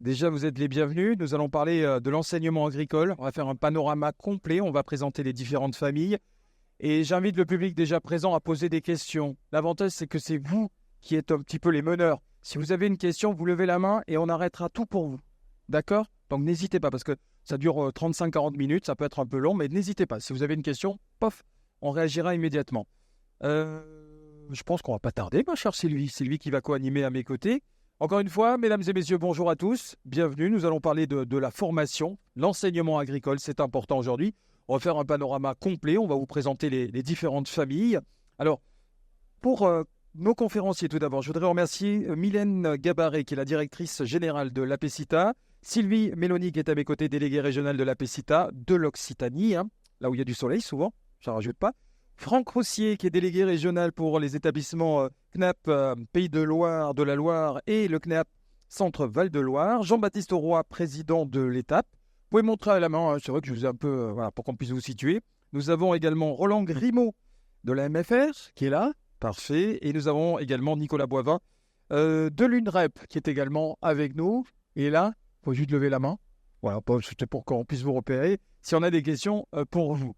Déjà, vous êtes les bienvenus. Nous allons parler de l'enseignement agricole. On va faire un panorama complet. On va présenter les différentes familles. Et j'invite le public déjà présent à poser des questions. L'avantage, c'est que c'est vous qui êtes un petit peu les meneurs. Si vous avez une question, vous levez la main et on arrêtera tout pour vous. D'accord? Donc n'hésitez pas parce que ça dure 35-40 minutes. Ça peut être un peu long, mais n'hésitez pas. Si vous avez une question, pof, on réagira immédiatement. Je pense qu'on va pas tarder, ma chère Sylvie. Sylvie qui va co-animer à mes côtés. Encore une fois, mesdames et messieurs, bonjour à tous. Bienvenue. Nous allons parler de la formation, l'enseignement agricole. C'est important aujourd'hui. On va faire un panorama complet. On va vous présenter les différentes familles. Alors, pour nos conférenciers, tout d'abord, je voudrais remercier Mylène Gabaret, qui est la directrice générale de l'APECITA, Sylvie Méloni, qui est à mes côtés, déléguée régionale de l'APECITA, de l'Occitanie, là où il y a du soleil souvent, je ne rajoute pas. Franck Roussier, qui est délégué régional pour les établissements CNAP Pays de Loire, de la Loire et le CNAP Centre Val-de-Loire. Jean-Baptiste Auroy, président de l'ETAP. Vous pouvez montrer à la main, hein, c'est vrai que je vous ai un peu, voilà, pour qu'on puisse vous situer. Nous avons également Roland Grimaud de la MFR, qui est là, parfait. Et nous avons également Nicolas Boivin de l'UNREP, qui est également avec nous. Et là, il faut juste lever la main. Voilà, c'était pour qu'on puisse vous repérer si on a des questions pour vous.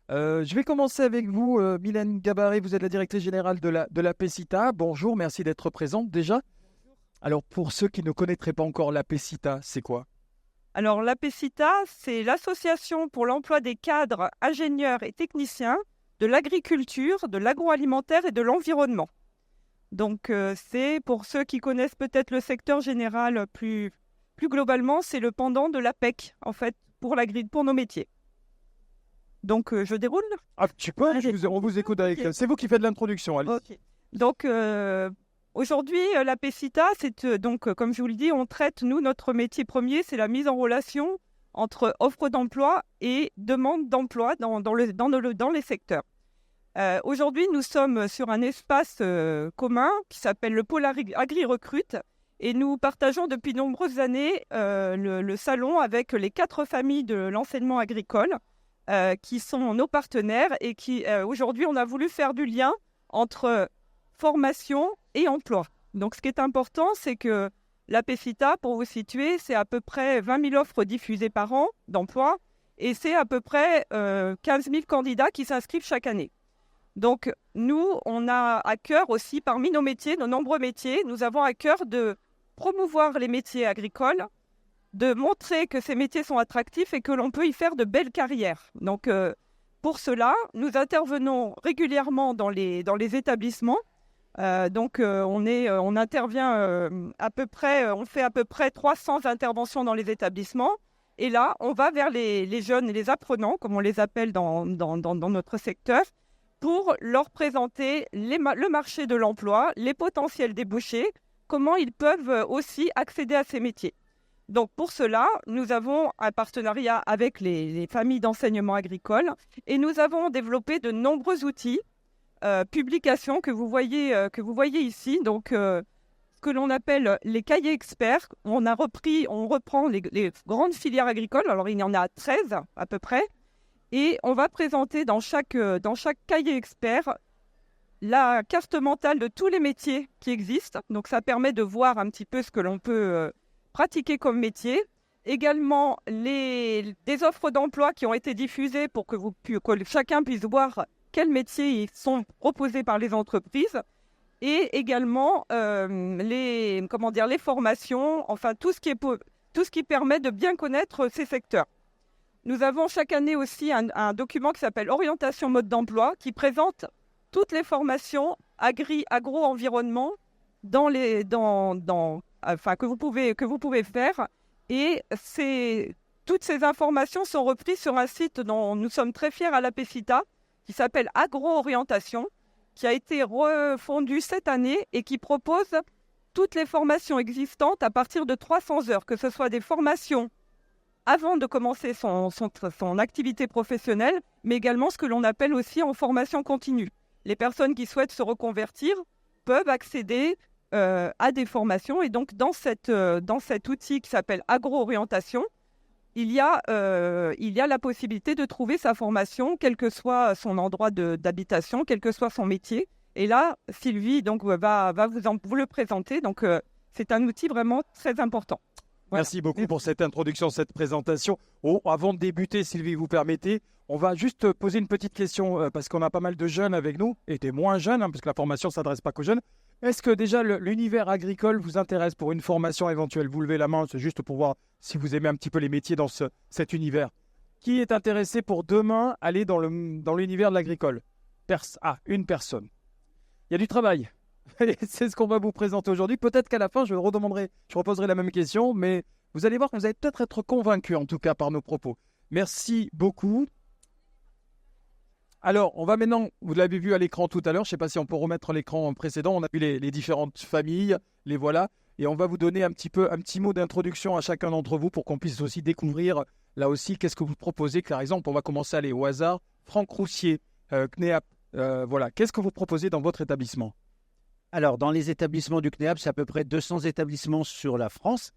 Je vais commencer avec vous, Mylène Gabaret. Vous êtes la directrice générale de la PECITA. Bonjour, merci d'être présente déjà. Alors, pour ceux qui ne connaîtraient pas encore la PECITA, c'est quoi? Alors, l'APECITA, c'est l'Association pour l'emploi des cadres, ingénieurs et techniciens de l'agriculture, de l'agroalimentaire et de l'environnement. Donc, c'est pour ceux qui connaissent peut-être le secteur général plus globalement, c'est le pendant de l'APEC, en fait, pour nos métiers. Donc, je déroule. Ah, tu peux, on vous écoute avec... Okay. C'est vous qui faites l'introduction, allez. Okay. Donc, aujourd'hui, la PECITA, comme je vous le dis, on traite, nous, notre métier premier, c'est la mise en relation entre offre d'emploi et demande d'emploi dans les secteurs. Aujourd'hui, nous sommes sur un espace commun qui s'appelle le Pôle Agri-Recrute et nous partageons depuis de nombreuses années le salon avec les 4 familles de l'enseignement agricole qui sont nos partenaires et qui, aujourd'hui, on a voulu faire du lien entre formation et emploi. Donc, ce qui est important, c'est que la PECITA, pour vous situer, c'est à peu près 20 000 offres diffusées par an d'emploi et c'est à peu près 15 000 candidats qui s'inscrivent chaque année. Donc, nous, on a à cœur aussi, parmi nos métiers, nos nombreux métiers, nous avons à cœur de promouvoir les métiers agricoles, de montrer que ces métiers sont attractifs et que l'on peut y faire de belles carrières. Donc, pour cela, nous intervenons régulièrement dans les établissements. On intervient on fait à peu près 300 interventions dans les établissements. Et là, on va vers les jeunes et les apprenants, comme on les appelle dans notre secteur, pour leur présenter le marché de l'emploi, les potentiels débouchés, comment ils peuvent aussi accéder à ces métiers. Donc, pour cela, nous avons un partenariat avec les familles d'enseignement agricole et nous avons développé de nombreux outils, publications que vous voyez ici. Donc, ce que l'on appelle les cahiers experts. On reprend les grandes filières agricoles. Alors, il y en a 13 à peu près. Et on va présenter dans chaque cahier expert la carte mentale de tous les métiers qui existent. Donc, ça permet de voir un petit peu ce que l'on peut pratiquer comme métier. Également, des offres d'emploi qui ont été diffusées pour que chacun puisse voir quels métiers sont proposés par les entreprises. Et également, les formations, enfin tout ce qui permet de bien connaître ces secteurs. Nous avons chaque année aussi un document qui s'appelle Orientation mode d'emploi qui présente toutes les formations agro-environnement que vous pouvez faire. Et toutes ces informations sont reprises sur un site dont nous sommes très fiers à la PECITA qui s'appelle Agro-Orientation, qui a été refondu cette année et qui propose toutes les formations existantes à partir de 300 heures, que ce soit des formations avant de commencer son activité professionnelle, mais également ce que l'on appelle aussi en formation continue. Les personnes qui souhaitent se reconvertir peuvent accéder à des formations. Et donc, dans cet outil qui s'appelle Agro-Orientation, il y a la possibilité de trouver sa formation, quel que soit son endroit d'habitation, quel que soit son métier. Et là, Sylvie donc, va vous le présenter. Donc, c'est un outil vraiment très important. Merci beaucoup pour cette introduction, cette présentation. Oh, avant de débuter, Sylvie, vous permettez, on va juste poser une petite question parce qu'on a pas mal de jeunes avec nous, et des moins jeunes, parce que la formation ne s'adresse pas qu'aux jeunes. Est-ce que déjà l'univers agricole vous intéresse pour une formation éventuelle? Vous levez la main, c'est juste pour voir si vous aimez un petit peu les métiers dans cet univers. Qui est intéressé pour demain aller dans l'univers de l'agricole? Une personne. Il y a du travail. C'est ce qu'on va vous présenter aujourd'hui. Peut-être qu'à la fin, je reposerai la même question, mais vous allez voir que vous allez peut-être être convaincu, en tout cas, par nos propos. Merci beaucoup. Alors, on va maintenant, vous l'avez vu à l'écran tout à l'heure, je ne sais pas si on peut remettre l'écran précédent, on a vu les différentes familles, les voilà, et on va vous donner un petit mot d'introduction à chacun d'entre vous pour qu'on puisse aussi découvrir, là aussi, qu'est-ce que vous proposez. Par exemple, on va commencer à aller au hasard. Franck Roussier, CNEAP, voilà, qu'est-ce que vous proposez dans votre établissement? Alors, dans les établissements du CNEAP, c'est à peu près 200 établissements sur la France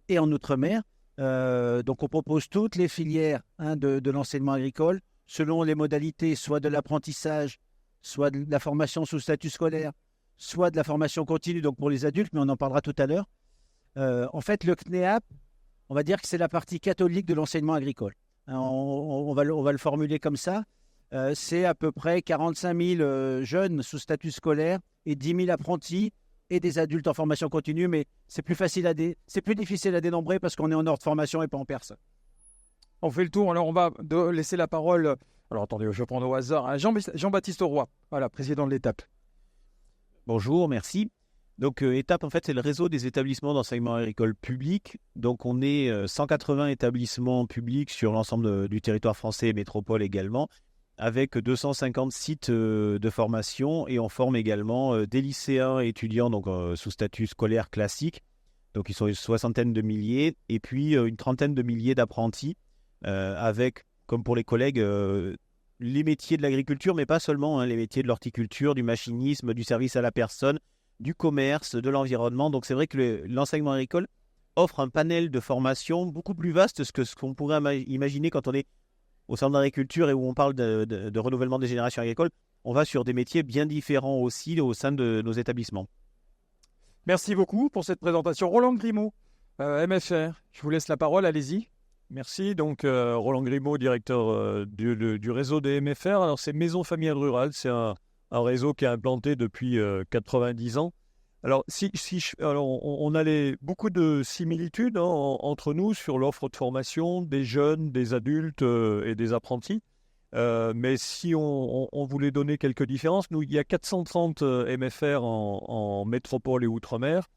et en Outre-mer. Donc, on propose toutes les filières de l'enseignement agricole, selon les modalités, soit de l'apprentissage, soit de la formation sous statut scolaire, soit de la formation continue, donc pour les adultes, mais on en parlera tout à l'heure. En fait, le CNEAP, on va dire que c'est la partie catholique de l'enseignement agricole. On va le formuler comme ça. C'est à peu près 45 000 jeunes sous statut scolaire et 10 000 apprentis et des adultes en formation continue, mais c'est plus difficile à dénombrer parce qu'on est en ordre de formation et pas en personne. On fait le tour, alors on va laisser la parole, alors attendez, je vais prendre au hasard, à Jean-Baptiste Roy, voilà, président de l'ETAP. Bonjour, merci. Donc ETAP, en fait, c'est le réseau des établissements d'enseignement agricole public. Donc on est 180 établissements publics sur l'ensemble du territoire français et métropole également, avec 250 sites de formation, et on forme également des lycéens et étudiants donc, sous statut scolaire classique. Donc ils sont une soixantaine de milliers, et puis une trentaine de milliers d'apprentis, avec, comme pour les collègues, les métiers de l'agriculture, mais pas seulement, les métiers de l'horticulture, du machinisme, du service à la personne, du commerce, de l'environnement. Donc c'est vrai que l'enseignement agricole offre un panel de formation beaucoup plus vaste que ce qu'on pourrait imaginer quand on est au sein de l'agriculture et où on parle de renouvellement des générations agricoles. On va sur des métiers bien différents aussi au sein de nos établissements. Merci beaucoup pour cette présentation. Roland Grimaud, MFR, je vous laisse la parole, allez-y. Merci. Donc, Roland Grimaud, directeur du réseau des MFR. Alors, c'est Maison Familiale Rurale. C'est un réseau qui est implanté depuis 90 ans. Alors, on a beaucoup de similitudes entre nous sur l'offre de formation des jeunes, des adultes et des apprentis. Mais si on voulait donner quelques différences, nous, il y a 430 MFR en métropole et outre-mer.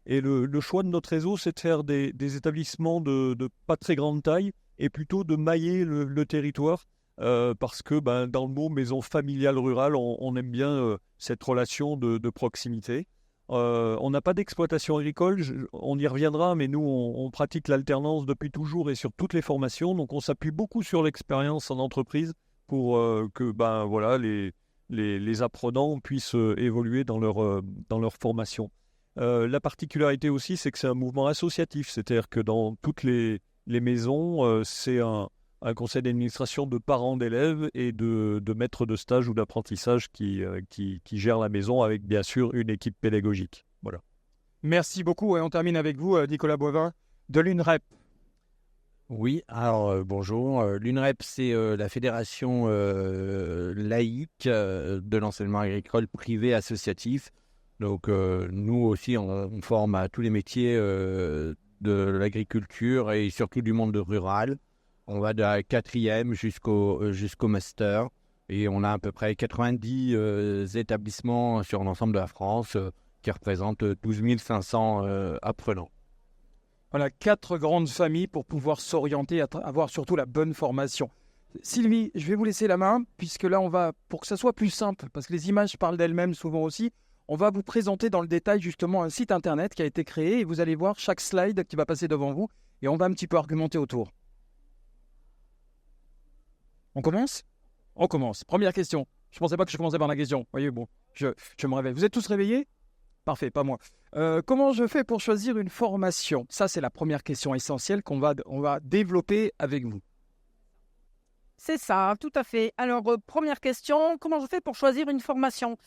Et le choix de notre réseau, c'est de faire des établissements de pas très grande taille et plutôt de mailler le territoire parce que dans le mot maison familiale rurale, on aime bien cette relation de proximité. On n'a pas d'exploitation agricole, on y reviendra, mais nous, on pratique l'alternance depuis toujours et sur toutes les formations. Donc, on s'appuie beaucoup sur l'expérience en entreprise pour que les apprenants puissent évoluer dans leur formation. La particularité aussi, c'est que c'est un mouvement associatif, c'est-à-dire que dans toutes les maisons, c'est un conseil d'administration de parents d'élèves et de maîtres de stage ou d'apprentissage qui gèrent la maison avec bien sûr une équipe pédagogique. Voilà. Merci beaucoup et on termine avec vous, Nicolas Boivin, de l'UNREP. Oui, alors bonjour. L'UNREP, c'est la fédération laïque de l'enseignement agricole privé associatif. Donc nous aussi, on forme à tous les métiers de l'agriculture et surtout du monde rural. On va de la 4e jusqu'au master et on a à peu près 90 établissements sur l'ensemble de la France qui représentent 12 500 apprenants. Voilà, 4 grandes familles pour pouvoir s'orienter, avoir surtout la bonne formation. Sylvie, je vais vous laisser la main puisque là, on va, pour que ça soit plus simple, parce que les images parlent d'elles-mêmes souvent aussi, on va vous présenter dans le détail justement un site internet qui a été créé et vous allez voir chaque slide qui va passer devant vous et on va un petit peu argumenter autour. On commence ? On commence. Première question. Je ne pensais pas que je commençais par la question. Vous voyez, bon, je me réveille. Vous êtes tous réveillés ? Parfait, pas moi. Comment je fais pour choisir une formation ? Ça, c'est la première question essentielle qu'on va développer avec vous. C'est ça, tout à fait. Alors, première question, comment je fais pour choisir une formation ?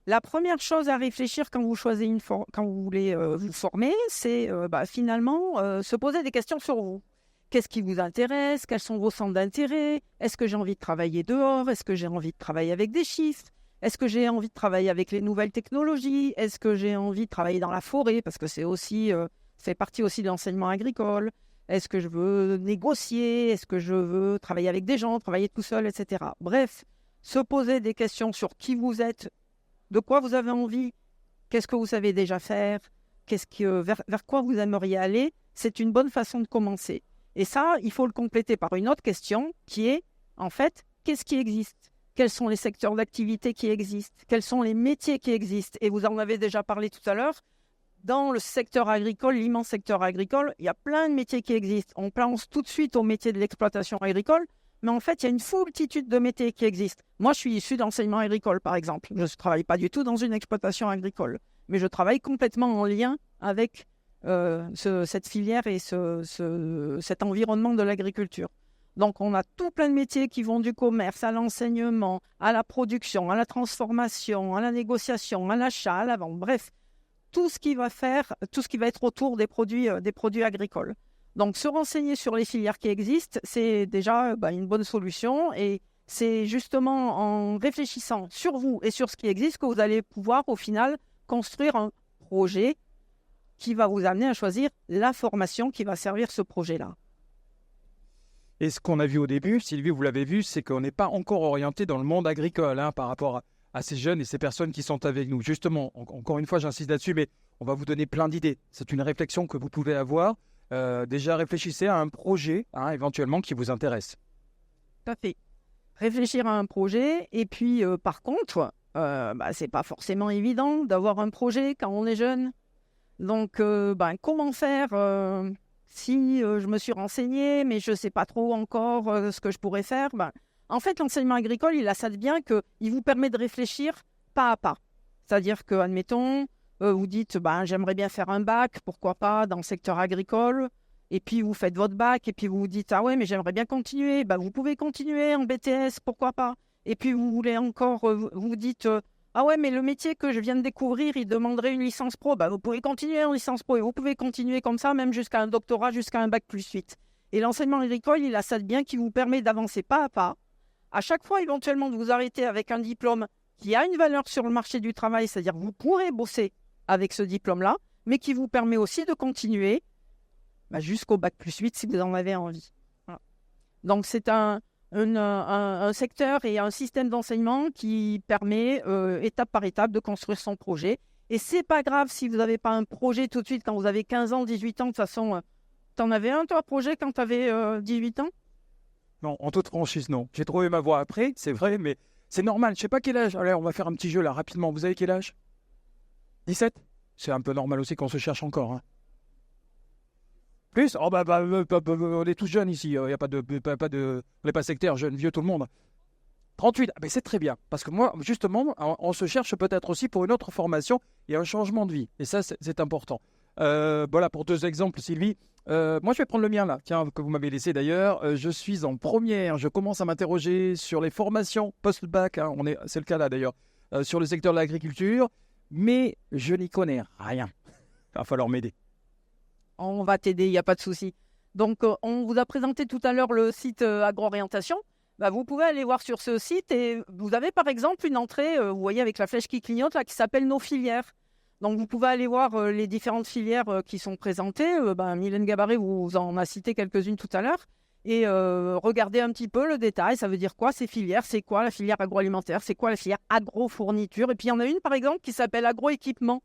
La première chose à réfléchir quand vous choisissez quand vous voulez vous former, c'est finalement se poser des questions sur vous. Qu'est-ce qui vous intéresse? Quels sont vos centres d'intérêt? Est-ce que j'ai envie de travailler dehors? Est-ce que j'ai envie de travailler avec des chiffres? Est-ce que j'ai envie de travailler avec les nouvelles technologies? Est-ce que j'ai envie de travailler dans la forêt? Parce que c'est aussi, fait partie aussi de l'enseignement agricole. Est-ce que je veux négocier? Est-ce que je veux travailler avec des gens, travailler tout seul, etc. Bref, se poser des questions sur qui vous êtes, de quoi vous avez envie, qu'est-ce que vous savez déjà faire, vers quoi vous aimeriez aller, c'est une bonne façon de commencer. Et ça, il faut le compléter par une autre question qui est, en fait, qu'est-ce qui existe? Quels sont les secteurs d'activité qui existent? Quels sont les métiers qui existent? Et vous en avez déjà parlé tout à l'heure. Dans le secteur agricole, l'immense secteur agricole, il y a plein de métiers qui existent. On pense tout de suite au métier de l'exploitation agricole, mais en fait, il y a une foultitude de métiers qui existent. Moi, je suis issu d'enseignement agricole, par exemple. Je ne travaille pas du tout dans une exploitation agricole, mais je travaille complètement en lien avec cette filière et cet environnement de l'agriculture. Donc, on a tout plein de métiers qui vont du commerce à l'enseignement, à la production, à la transformation, à la négociation, à l'achat, à la vente. Bref, tout ce qui va être autour des produits agricoles. Donc, se renseigner sur les filières qui existent, c'est déjà une bonne solution. Et c'est justement en réfléchissant sur vous et sur ce qui existe que vous allez pouvoir, au final, construire un projet qui va vous amener à choisir la formation qui va servir ce projet-là. Et ce qu'on a vu au début, Sylvie, vous l'avez vu, c'est qu'on n'est pas encore orienté dans le monde agricole par rapport à ces jeunes et ces personnes qui sont avec nous. Justement, encore une fois, j'insiste là-dessus, mais on va vous donner plein d'idées. C'est une réflexion que vous pouvez avoir. Déjà, réfléchissez à un projet, éventuellement, qui vous intéresse. Tout à fait. Réfléchir à un projet. Et puis, par contre, ce n'est pas forcément évident d'avoir un projet quand on est jeune. Donc, comment faire si je me suis renseignée, mais je ne sais pas trop encore ce que je pourrais faire? En fait, l'enseignement agricole, il a ça de bien qu'il vous permet de réfléchir pas à pas. C'est-à-dire que, admettons, vous dites, j'aimerais bien faire un bac, pourquoi pas, dans le secteur agricole. Et puis, vous faites votre bac, et puis vous vous dites, ah ouais, mais j'aimerais bien continuer. Vous pouvez continuer en BTS, pourquoi pas. Et puis, vous voulez encore, vous dites, ah ouais, mais le métier que je viens de découvrir, il demanderait une licence pro. Vous pouvez continuer en licence pro, et vous pouvez continuer comme ça, même jusqu'à un doctorat, jusqu'à un bac plus 8. Et l'enseignement agricole, il a ça de bien qui vous permet d'avancer pas à pas. À chaque fois, éventuellement, de vous arrêter avec un diplôme qui a une valeur sur le marché du travail, c'est-à-dire que vous pourrez bosser avec ce diplôme-là, mais qui vous permet aussi de continuer jusqu'au bac plus 8 si vous en avez envie. Voilà. Donc, c'est un secteur et un système d'enseignement qui permet, étape par étape, de construire son projet. Et c'est pas grave si vous n'avez pas un projet tout de suite quand vous avez 15 ans, 18 ans. De toute façon, t'en avais un, toi, projet, quand tu avais 18 ans? Non, en toute franchise, non. J'ai trouvé ma voie après, c'est vrai, mais c'est normal. Je sais pas quel âge. Allez, on va faire un petit jeu là, rapidement. Vous avez quel âge? 17? C'est un peu normal aussi qu'on se cherche encore. Plus? On est tous jeunes ici. Y a pas de, on n'est pas sectaire, jeunes, vieux, tout le monde. 38, c'est très bien. Parce que moi, justement, on se cherche peut-être aussi pour une autre formation et un changement de vie. Et ça, c'est important. Voilà, pour 2 exemples, Sylvie. Moi, je vais prendre le mien là, tiens, que vous m'avez laissé d'ailleurs. Je suis en première, je commence à m'interroger sur les formations post-bac, c'est le cas là d'ailleurs, sur le secteur de l'agriculture, mais je n'y connais rien. Il va falloir m'aider. On va t'aider, il n'y a pas de souci. Donc, on vous a présenté tout à l'heure le site Agro-Orientation. Vous pouvez aller voir sur ce site et vous avez par exemple une entrée, vous voyez avec la flèche qui clignote là, qui s'appelle Nos filières. Donc, vous pouvez aller voir les différentes filières qui sont présentées. Mylène Gabaret vous en a cité quelques-unes tout à l'heure. Et regardez un petit peu le détail. Ça veut dire quoi ces filières? C'est quoi la filière agroalimentaire? C'est quoi la filière agrofourniture? Et puis, il y en a une, par exemple, qui s'appelle agroéquipement.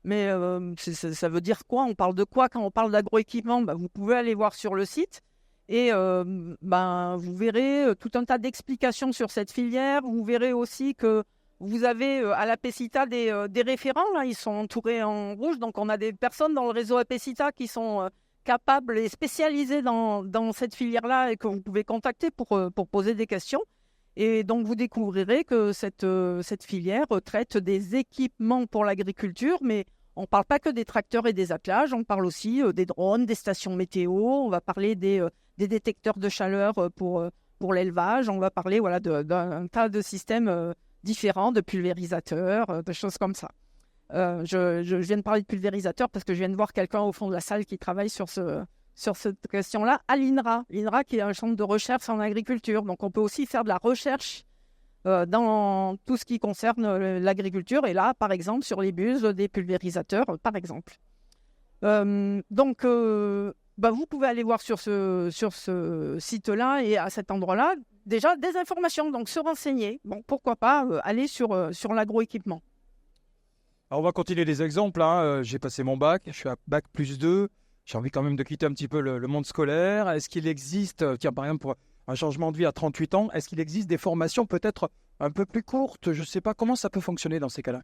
Mais ça veut dire quoi? On parle de quoi quand on parle d'agroéquipement? Vous pouvez aller voir sur le site. Et vous verrez tout un tas d'explications sur cette filière. Vous verrez aussi que vous avez à l'APECITA des référents, là, ils sont entourés en rouge. Donc, on a des personnes dans le réseau APECITA qui sont capables et spécialisées dans cette filière-là et que vous pouvez contacter pour poser des questions. Et donc, vous découvrirez que cette filière traite des équipements pour l'agriculture, mais on ne parle pas que des tracteurs et des attelages, on parle aussi des drones, des stations météo, on va parler des détecteurs de chaleur pour l'élevage, on va parler d'un tas de systèmes différents, de pulvérisateurs, de choses comme ça. Je viens de parler de pulvérisateur parce que je viens de voir quelqu'un au fond de la salle qui travaille sur cette question-là à l'INRA. L'INRA qui est un centre de recherche en agriculture. Donc on peut aussi faire de la recherche dans tout ce qui concerne l'agriculture. Et là, par exemple, sur les buses, des pulvérisateurs, par exemple. Vous pouvez aller voir sur ce site-là et à cet endroit-là, déjà des informations, donc se renseigner. Bon, pourquoi pas aller sur l'agroéquipement. Alors, on va continuer les exemples. J'ai passé mon bac, je suis à bac plus 2. J'ai envie quand même de quitter un petit peu le monde scolaire. Est-ce qu'il existe, par exemple, pour un changement de vie à 38 ans, est-ce qu'il existe des formations peut-être un peu plus courtes? Je ne sais pas comment ça peut fonctionner dans ces cas-là.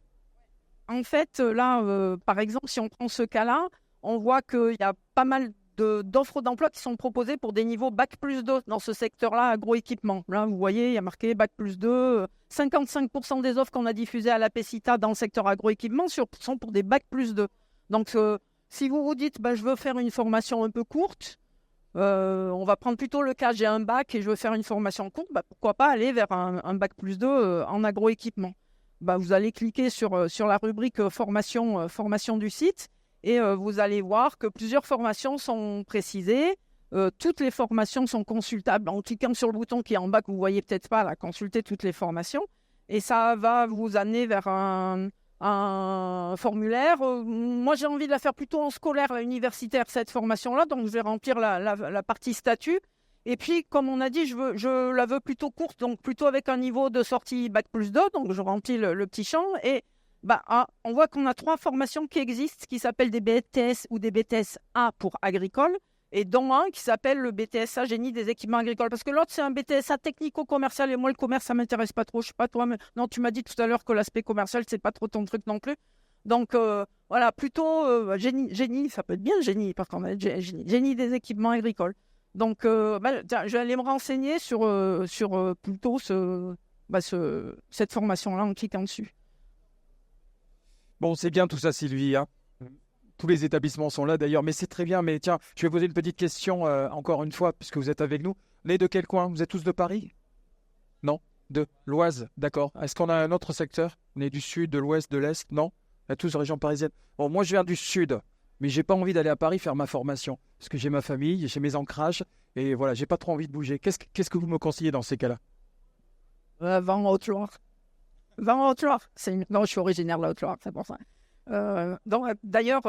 En fait, là, par exemple, si on prend ce cas-là, on voit qu'il y a pas mal d'offres d'emploi qui sont proposées pour des niveaux bac plus 2 dans ce secteur-là, agroéquipement. Là, vous voyez, il y a marqué bac plus 2. 55% des offres qu'on a diffusées à la PECITA dans le secteur agroéquipement sont pour des bac plus 2. Donc, si vous vous dites, je veux faire une formation un peu courte, on va prendre plutôt le cas, j'ai un bac et je veux faire une formation courte, pourquoi pas aller vers un bac plus 2 en agroéquipement. Vous allez cliquer sur la rubrique formation du site et vous allez voir que plusieurs formations sont précisées. Toutes les formations sont consultables. En cliquant sur le bouton qui est en bas que vous ne voyez peut-être pas, là, consulter toutes les formations. Et ça va vous amener vers un formulaire. Moi, j'ai envie de la faire plutôt en scolaire, universitaire, cette formation-là. Donc, je vais remplir la partie statut. Et puis, comme on a dit, je la veux plutôt courte, donc plutôt avec un niveau de sortie bac plus 2. Donc, je remplis le petit champ et on voit qu'on a 3 formations qui existent, qui s'appellent des BTS ou des BTS A pour agricole, et dont un qui s'appelle le BTSA génie des équipements agricoles. Parce que l'autre, c'est un BTSA technico-commercial, et moi, le commerce, ça ne m'intéresse pas trop. Je ne sais pas toi, mais non, tu m'as dit tout à l'heure que l'aspect commercial, ce n'est pas trop ton truc non plus. Donc, voilà, plutôt génie, ça peut être bien génie, parce qu'on a génie des équipements agricoles. Donc, je vais aller me renseigner sur plutôt cette formation-là en cliquant dessus. Bon, c'est bien tout ça, Sylvie. Tous les établissements sont là d'ailleurs, mais c'est très bien. Mais tiens, je vais poser une petite question encore une fois, puisque vous êtes avec nous. Les de quel coin? Vous êtes tous de Paris? Non? De l'Oise, d'accord. Est-ce qu'on a un autre secteur? On est du sud, de l'ouest, de l'est? Non? On est tous de région parisienne. Bon, moi je viens du sud, mais j'ai pas envie d'aller à Paris faire ma formation, parce que j'ai ma famille, j'ai mes ancrages, et voilà, j'ai pas trop envie de bouger. Qu'est-ce que vous me conseillez dans ces cas-là? Va en Haute-Loire. Non, je suis originaire de la Haute-Loire, c'est pour ça. D'ailleurs,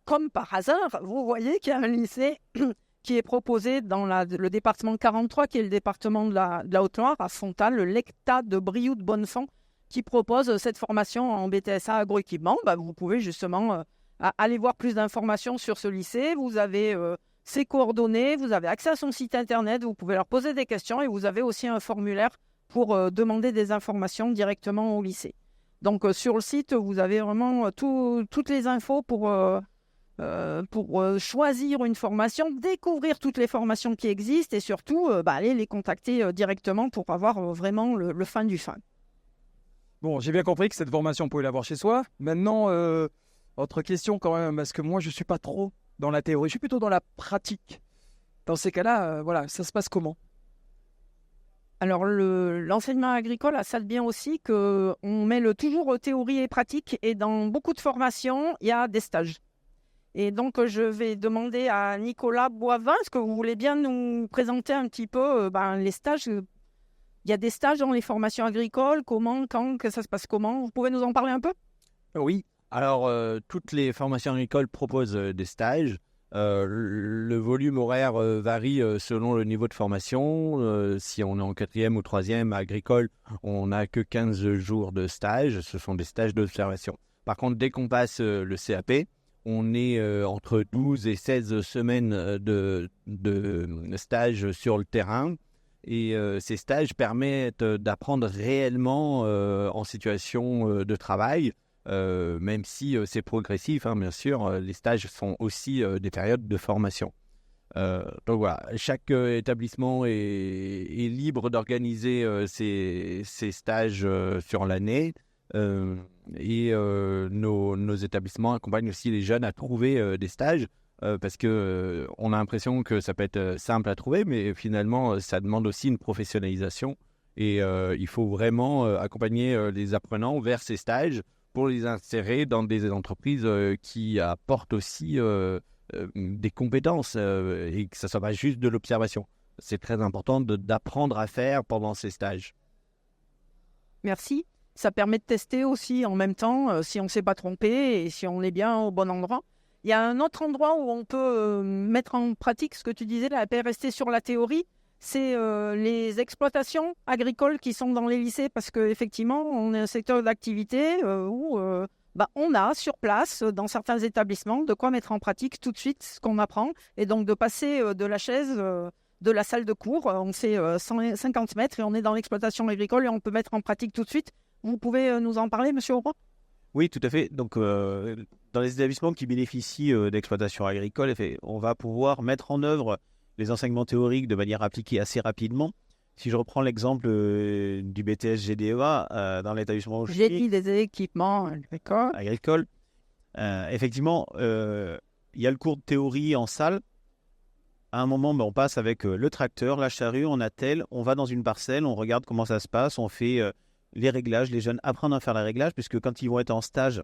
comme par hasard, vous voyez qu'il y a un lycée qui est proposé dans le département 43, qui est le département de la Haute-Loire, à Fontal, le LECTA de Brioude de Bonnefond, qui propose cette formation en BTSA agroéquipement. Vous pouvez justement aller voir plus d'informations sur ce lycée. Vous avez ses coordonnées, vous avez accès à son site internet, vous pouvez leur poser des questions et vous avez aussi un formulaire pour demander des informations directement au lycée. Donc, sur le site, vous avez vraiment toutes les infos pour choisir une formation, découvrir toutes les formations qui existent et surtout, aller les contacter directement pour avoir vraiment le fin du fin. Bon, j'ai bien compris que cette formation, on pouvait l'avoir chez soi. Maintenant, autre question quand même, parce que moi, je ne suis pas trop dans la théorie, je suis plutôt dans la pratique. Dans ces cas-là, ça se passe comment? Alors, l'enseignement agricole a ça de bien aussi qu'on mêle toujours théorie et pratique. Et dans beaucoup de formations, il y a des stages. Et donc, je vais demander à Nicolas Boivin, est-ce que vous voulez bien nous présenter un petit peu les stages? Il y a des stages dans les formations agricoles. Comment, quand, que ça se passe comment? Vous pouvez nous en parler un peu? Oui, alors toutes les formations agricoles proposent des stages. Le volume horaire varie selon le niveau de formation. Si on est en 4e ou 3e agricole, on n'a que 15 jours de stage. Ce sont des stages d'observation. Par contre, dès qu'on passe le CAP, on est entre 12 et 16 semaines de stage sur le terrain. Et ces stages permettent d'apprendre réellement en situation de travail. Même si c'est progressif, bien sûr, les stages sont aussi des périodes de formation. Donc voilà, chaque établissement est libre d'organiser ses stages sur l'année. Et nos établissements accompagnent aussi les jeunes à trouver des stages parce qu'on a l'impression que ça peut être simple à trouver, mais finalement, ça demande aussi une professionnalisation. Et il faut vraiment accompagner les apprenants vers ces stages pour les insérer dans des entreprises qui apportent aussi des compétences et que ça ne soit pas juste de l'observation. C'est très important d'apprendre à faire pendant ces stages. Merci. Ça permet de tester aussi en même temps si on ne s'est pas trompé et si on est bien au bon endroit. Il y a un autre endroit où on peut mettre en pratique ce que tu disais, là, rester sur la théorie, c'est les exploitations agricoles qui sont dans les lycées parce qu'effectivement, on est un secteur d'activité où on a sur place, dans certains établissements, de quoi mettre en pratique tout de suite ce qu'on apprend et donc de passer de la chaise de la salle de cours, on fait 150 mètres et on est dans l'exploitation agricole et on peut mettre en pratique tout de suite. Vous pouvez nous en parler, monsieur Aubry ? Oui, tout à fait. Donc, dans les établissements qui bénéficient d'exploitation agricole, on va pouvoir mettre en œuvre les enseignements théoriques de manière appliquée assez rapidement. Si je reprends l'exemple du BTS GDEA dans l'établissement J'ai dit des équipements agricoles, effectivement, il y a le cours de théorie en salle. À un moment, on passe avec le tracteur, la charrue, on attelle, on va dans une parcelle, on regarde comment ça se passe, on fait les réglages. Les jeunes apprennent à faire les réglages puisque quand ils vont être en stage,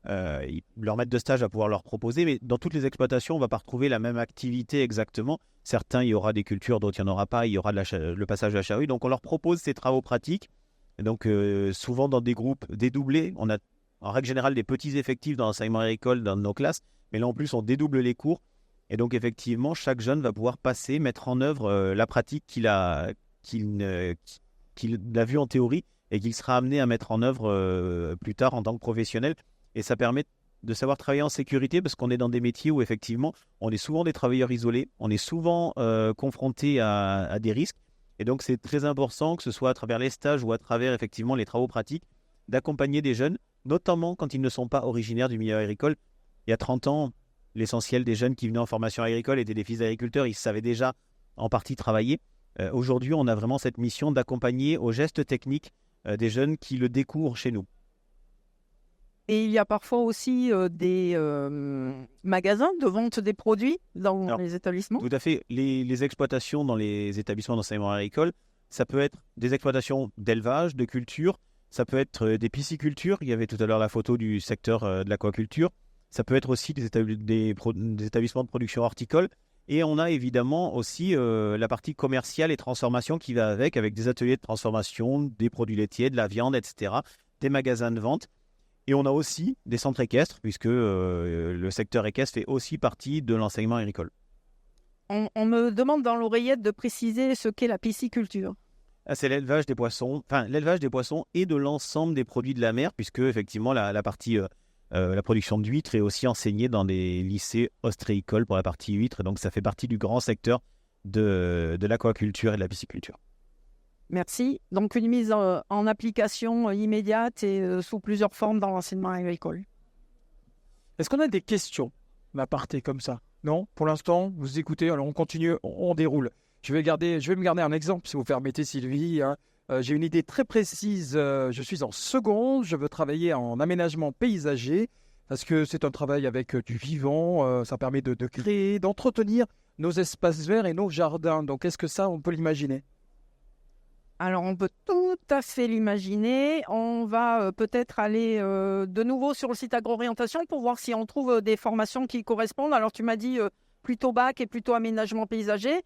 leur maître de stage va pouvoir leur proposer. Mais dans toutes les exploitations, on ne va pas retrouver la même activité exactement. Certains, il y aura des cultures, d'autres, il n'y en aura pas. Il y aura le passage de la charrue. Donc, on leur propose ces travaux pratiques. Et donc, souvent dans des groupes dédoublés, on a en règle générale des petits effectifs dans l'enseignement agricole dans nos classes. Mais là, en plus, on dédouble les cours. Et donc, effectivement, chaque jeune va pouvoir mettre en œuvre la pratique qu'il a vue en théorie et qu'il sera amené à mettre en œuvre plus tard en tant que professionnel. Et ça permet de savoir travailler en sécurité parce qu'on est dans des métiers où, effectivement, on est souvent des travailleurs isolés, on est souvent confrontés à des risques. Et donc, c'est très important que ce soit à travers les stages ou à travers, effectivement, les travaux pratiques, d'accompagner des jeunes, notamment quand ils ne sont pas originaires du milieu agricole. Il y a 30 ans, l'essentiel des jeunes qui venaient en formation agricole étaient des fils d'agriculteurs. Ils savaient déjà en partie travailler. Aujourd'hui, on a vraiment cette mission d'accompagner aux gestes techniques des jeunes qui le découvrent chez nous. Et il y a parfois aussi des magasins de vente des produits dans les établissements. Tout à fait. Les exploitations dans les établissements d'enseignement agricole, ça peut être des exploitations d'élevage, de culture, ça peut être des piscicultures. Il y avait tout à l'heure la photo du secteur de l'aquaculture. Ça peut être aussi des établissements de production horticole. Et on a évidemment aussi la partie commerciale et transformation qui va avec des ateliers de transformation, des produits laitiers, de la viande, etc., des magasins de vente. Et on a aussi des centres équestres, puisque le secteur équestre fait aussi partie de l'enseignement agricole. On me demande dans l'oreillette de préciser ce qu'est la pisciculture. C'est l'élevage des poissons et de l'ensemble des produits de la mer, puisque effectivement la partie la production d'huîtres est aussi enseignée dans des lycées ostréicoles pour la partie huîtres. Donc ça fait partie du grand secteur de l'aquaculture et de la pisciculture. Merci. Donc une mise en application immédiate et sous plusieurs formes dans l'enseignement agricole. Est-ce qu'on a des questions à partir comme ça? Non? Pour l'instant, vous écoutez, alors on continue, on déroule. Je vais me garder un exemple, si vous permettez, Sylvie. J'ai une idée très précise. Je suis en seconde, je veux travailler en aménagement paysager parce que c'est un travail avec du vivant. Ça permet de créer, d'entretenir nos espaces verts et nos jardins. Donc, est-ce que ça, on peut l'imaginer? Alors, on peut tout à fait l'imaginer. On va peut-être aller de nouveau sur le site Agro-Orientation pour voir si on trouve des formations qui correspondent. Alors, tu m'as dit plutôt bac et plutôt aménagement paysager.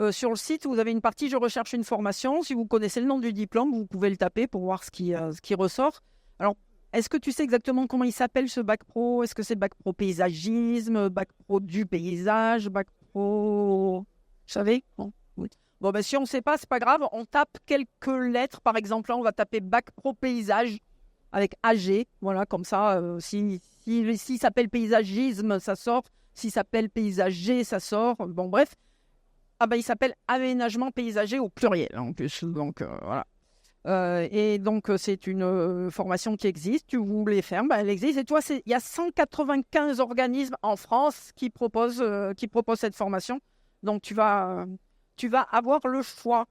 Sur le site, vous avez une partie « Je recherche une formation ». Si vous connaissez le nom du diplôme, vous pouvez le taper pour voir ce qui ressort. Alors, est-ce que tu sais exactement comment il s'appelle ce bac pro? Est-ce que c'est bac pro paysagisme, bac pro du paysage, bac pro... Vous savez? Non. Oui. Bon, si on ne sait pas, c'est pas grave. On tape quelques lettres. Par exemple, là, on va taper bac pro paysage avec AG. Voilà, comme ça, si s'appelle paysagisme, ça sort. S'il s'appelle paysager, ça sort. Bon, bref. Il s'appelle aménagement paysager au pluriel en plus. Donc, voilà. Et donc, c'est une formation qui existe. Tu voulais faire, elle existe. Et toi, il y a 195 organismes en France qui proposent cette formation. Donc, tu vas avoir le choix.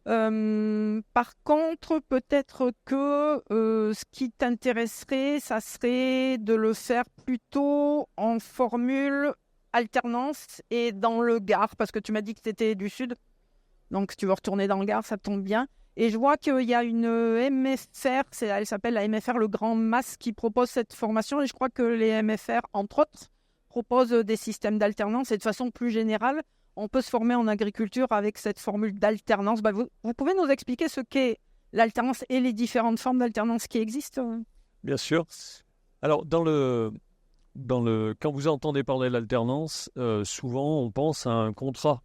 Par contre, peut-être que ce qui t'intéresserait, ça serait de le faire plutôt en formule alternance et dans le Gard, parce que tu m'as dit que tu étais du Sud. Donc, tu veux retourner dans le Gard, ça tombe bien. Et je vois qu'il y a une MFR, elle s'appelle la MFR Le Grand Mas, qui propose cette formation. Et je crois que les MFR, entre autres, proposent des systèmes d'alternance. Et de façon plus générale, on peut se former en agriculture avec cette formule d'alternance. Vous pouvez nous expliquer ce qu'est l'alternance et les différentes formes d'alternance qui existent? Bien sûr. Alors, quand vous entendez parler de l'alternance, souvent on pense à un contrat.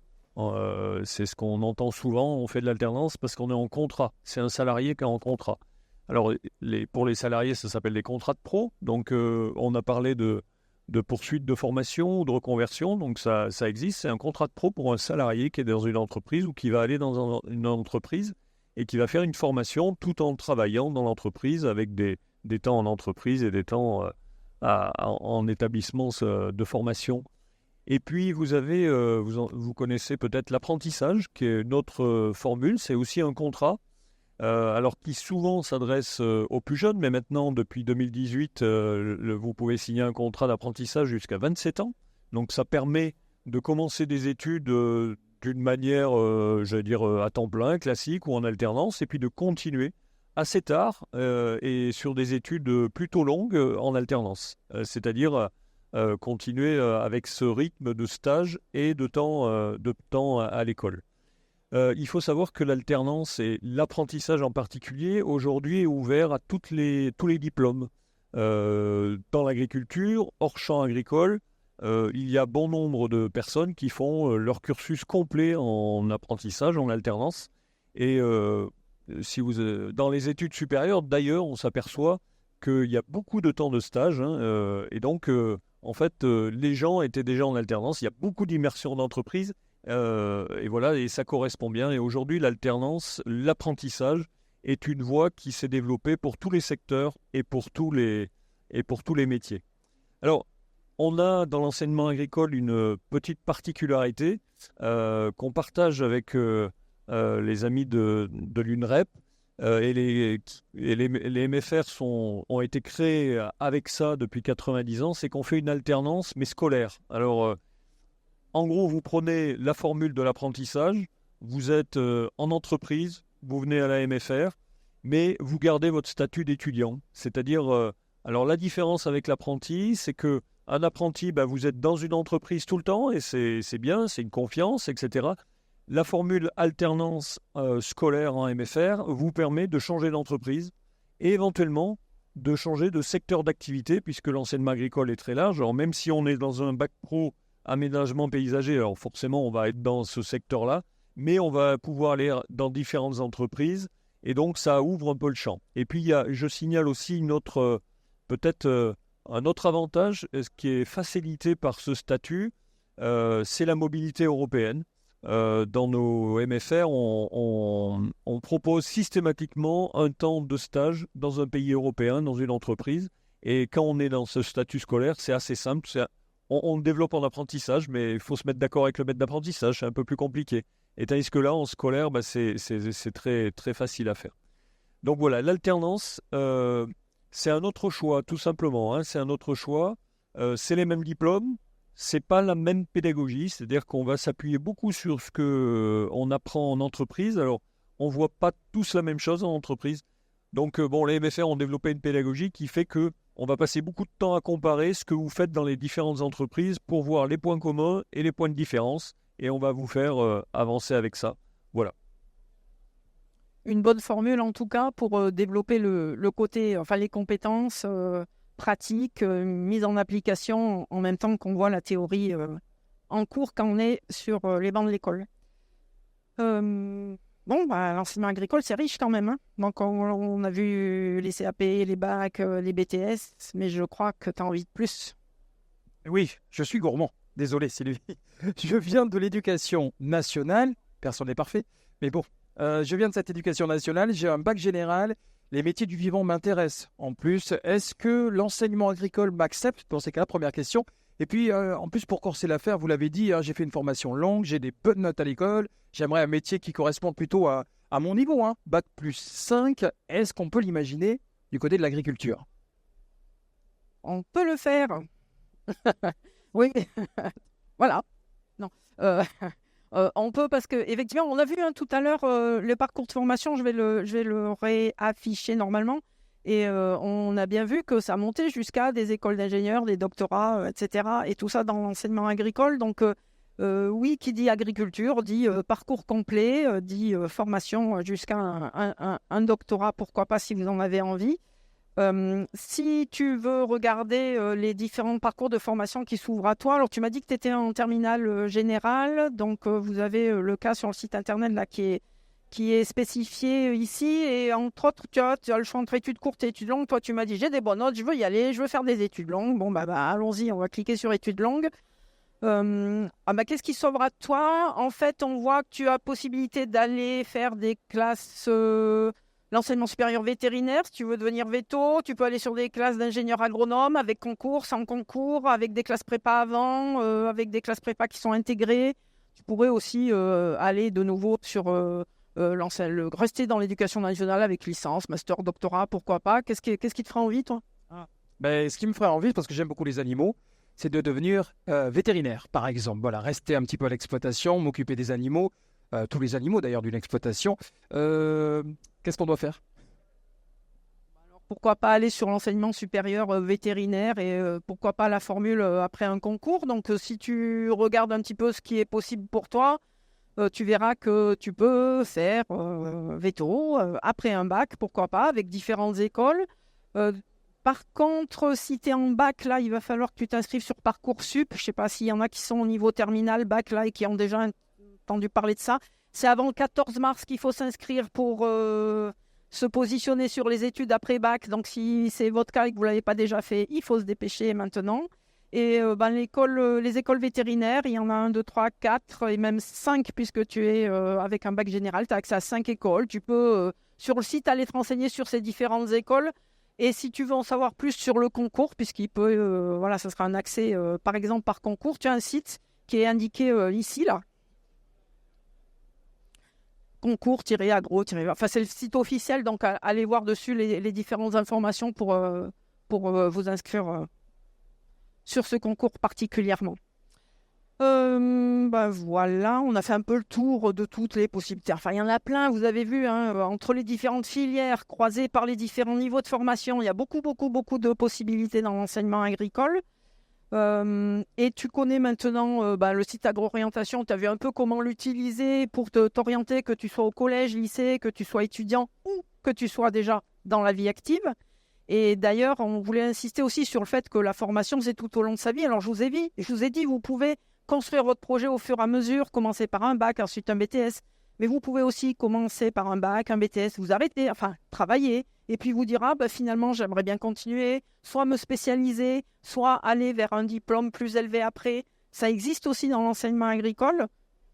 C'est ce qu'on entend souvent, on fait de l'alternance parce qu'on est en contrat. C'est un salarié qui est en contrat. Alors, pour les salariés, ça s'appelle des contrats de pro. Donc, on a parlé de poursuite de formation ou de reconversion. Donc, ça existe. C'est un contrat de pro pour un salarié qui est dans une entreprise ou qui va aller dans une entreprise et qui va faire une formation tout en travaillant dans l'entreprise avec des temps en entreprise et des temps en établissement de formation. Et puis, vous connaissez peut-être l'apprentissage, qui est notre formule. C'est aussi un contrat, alors qui souvent s'adresse aux plus jeunes, mais maintenant, depuis 2018, vous pouvez signer un contrat d'apprentissage jusqu'à 27 ans. Donc, ça permet de commencer des études d'une manière, à temps plein, classique ou en alternance, et puis de continuer assez tard et sur des études plutôt longues en alternance. C'est-à-dire continuer avec ce rythme de stage et de temps à l'école. Il faut savoir que l'alternance et l'apprentissage en particulier, aujourd'hui, est ouvert à tous les diplômes. Dans l'agriculture, hors champ agricole, il y a bon nombre de personnes qui font leur cursus complet en apprentissage, en alternance. Et dans les études supérieures, d'ailleurs, on s'aperçoit qu'il y a beaucoup de temps de stage. Et donc, en fait, les gens étaient déjà en alternance. Il y a beaucoup d'immersion d'entreprise. Et voilà, et ça correspond bien. Et aujourd'hui, l'alternance, l'apprentissage est une voie qui s'est développée pour tous les secteurs et pour tous les métiers. Alors, on a dans l'enseignement agricole une petite particularité qu'on partage avec les amis de l'UNREP. Et les MFR ont été créés avec ça depuis 90 ans, c'est qu'on fait une alternance, mais scolaire. Alors, en gros, vous prenez la formule de l'apprentissage, vous êtes en entreprise, vous venez à la MFR, mais vous gardez votre statut d'étudiant. C'est-à-dire, alors la différence avec l'apprenti, c'est que un apprenti, vous êtes dans une entreprise tout le temps, et c'est bien, c'est une confiance, etc. La formule alternance scolaire en MFR vous permet de changer d'entreprise et éventuellement de changer de secteur d'activité, puisque l'enseignement agricole est très large. Alors même si on est dans un bac pro aménagement paysager, alors forcément on va être dans ce secteur-là, mais on va pouvoir aller dans différentes entreprises et donc ça ouvre un peu le champ. Et puis je signale aussi un autre avantage qui est facilité par ce statut, c'est la mobilité européenne. Dans nos MFR, on propose systématiquement un temps de stage dans un pays européen, dans une entreprise. Et quand on est dans ce statut scolaire, c'est assez simple. On le développe en apprentissage, mais il faut se mettre d'accord avec le maître d'apprentissage. C'est un peu plus compliqué. Et tandis que là, en scolaire, c'est très, très facile à faire. Donc voilà, l'alternance, c'est un autre choix, tout simplement. C'est un autre choix. C'est les mêmes diplômes. C'est pas la même pédagogie, c'est-à-dire qu'on va s'appuyer beaucoup sur ce qu'on apprend en entreprise. Alors, on voit pas tous la même chose en entreprise. Donc, les MFR ont développé une pédagogie qui fait que on va passer beaucoup de temps à comparer ce que vous faites dans les différentes entreprises pour voir les points communs et les points de différence. Et on va vous faire avancer avec ça. Voilà. Une bonne formule, en tout cas, pour développer le côté, les compétences pratique, mise en application en même temps qu'on voit la théorie en cours quand on est sur les bancs de l'école. L'enseignement agricole, c'est riche quand même. Donc, on a vu les CAP, les bacs, les BTS, mais je crois que tu as envie de plus. Oui, je suis gourmand. Désolé, Sylvie. Je viens de l'éducation nationale. Personne n'est parfait. Mais bon, je viens de cette éducation nationale. J'ai un bac général. Les métiers du vivant m'intéressent. En plus, est-ce que l'enseignement agricole m'accepte? Dans ces cas-là, première question. Et puis, en plus, pour corser l'affaire, vous l'avez dit, j'ai fait une formation longue, j'ai des bonnes notes à l'école. J'aimerais un métier qui correspond plutôt à mon niveau. Bac plus 5, est-ce qu'on peut l'imaginer du côté de l'agriculture? On peut le faire. Oui. Voilà. Non. On peut, parce que effectivement, on a vu tout à l'heure le parcours de formation, je vais le réafficher normalement. Et on a bien vu que ça montait jusqu'à des écoles d'ingénieurs, des doctorats, etc. Et tout ça dans l'enseignement agricole. Donc, oui, qui dit agriculture, dit parcours complet, dit formation jusqu'à un doctorat, pourquoi pas si vous en avez envie. Si tu veux regarder les différents parcours de formation qui s'ouvrent à toi, alors tu m'as dit que tu étais en terminale générale, donc vous avez le cas sur le site internet là qui est spécifié ici, et entre autres, tu as le choix entre études courtes et études longues. Toi, tu m'as dit, j'ai des bonnes notes, je veux y aller, je veux faire des études longues. Bon, allons-y, on va cliquer sur études longues. Qu'est-ce qui s'ouvre à toi? En fait, on voit que tu as possibilité d'aller faire des classes, l'enseignement supérieur vétérinaire, si tu veux devenir véto. Tu peux aller sur des classes d'ingénieur agronome avec concours, sans concours, avec des classes prépa avant, avec des classes prépa qui sont intégrées. Tu pourrais aussi aller de nouveau sur... rester dans l'éducation nationale avec licence, master, doctorat, pourquoi pas. Qu'est-ce qui te fera envie, toi? Ce qui me ferait envie, parce que j'aime beaucoup les animaux, c'est de devenir vétérinaire, par exemple. Voilà, rester un petit peu à l'exploitation, m'occuper des animaux, tous les animaux d'ailleurs d'une exploitation. Qu'est-ce qu'on doit faire? Alors, pourquoi pas aller sur l'enseignement supérieur vétérinaire, et pourquoi pas la formule après un concours. Donc, si tu regardes un petit peu ce qui est possible pour toi, tu verras que tu peux faire veto après un bac, pourquoi pas, avec différentes écoles. Par contre, si tu es en bac, là, il va falloir que tu t'inscrives sur Parcoursup. Je ne sais pas s'il y en a qui sont au niveau terminal, bac, là, et qui ont déjà entendu parler de ça. C'est avant le 14 mars qu'il faut s'inscrire pour se positionner sur les études après bac. Donc, si c'est votre cas et que vous ne l'avez pas déjà fait, il faut se dépêcher maintenant. Et les écoles vétérinaires, il y en a 1, 2, 3, 4 et même 5, puisque tu es avec un bac général, tu as accès à 5 écoles. Tu peux, sur le site, aller te renseigner sur ces différentes écoles. Et si tu veux en savoir plus sur le concours, puisqu'il peut, ça sera un accès, par exemple, par concours, tu as un site qui est indiqué ici, là. Concours-agro, c'est le site officiel, donc allez voir dessus les différentes informations pour vous inscrire sur ce concours particulièrement. Voilà, on a fait un peu le tour de toutes les possibilités. Enfin, il y en a plein, vous avez vu, entre les différentes filières croisées par les différents niveaux de formation, il y a beaucoup de possibilités dans l'enseignement agricole. Et tu connais maintenant le site Agro-Orientation, tu as vu un peu comment l'utiliser pour t'orienter, que tu sois au collège, lycée, que tu sois étudiant ou que tu sois déjà dans la vie active. Et d'ailleurs, on voulait insister aussi sur le fait que la formation, c'est tout au long de sa vie. Alors, je vous ai dit, vous pouvez construire votre projet au fur et à mesure, commencer par un bac, ensuite un BTS. Mais vous pouvez aussi commencer par un bac, un BTS, vous arrêter, travailler, et puis vous dire, finalement, j'aimerais bien continuer, soit me spécialiser, soit aller vers un diplôme plus élevé après. Ça existe aussi dans l'enseignement agricole.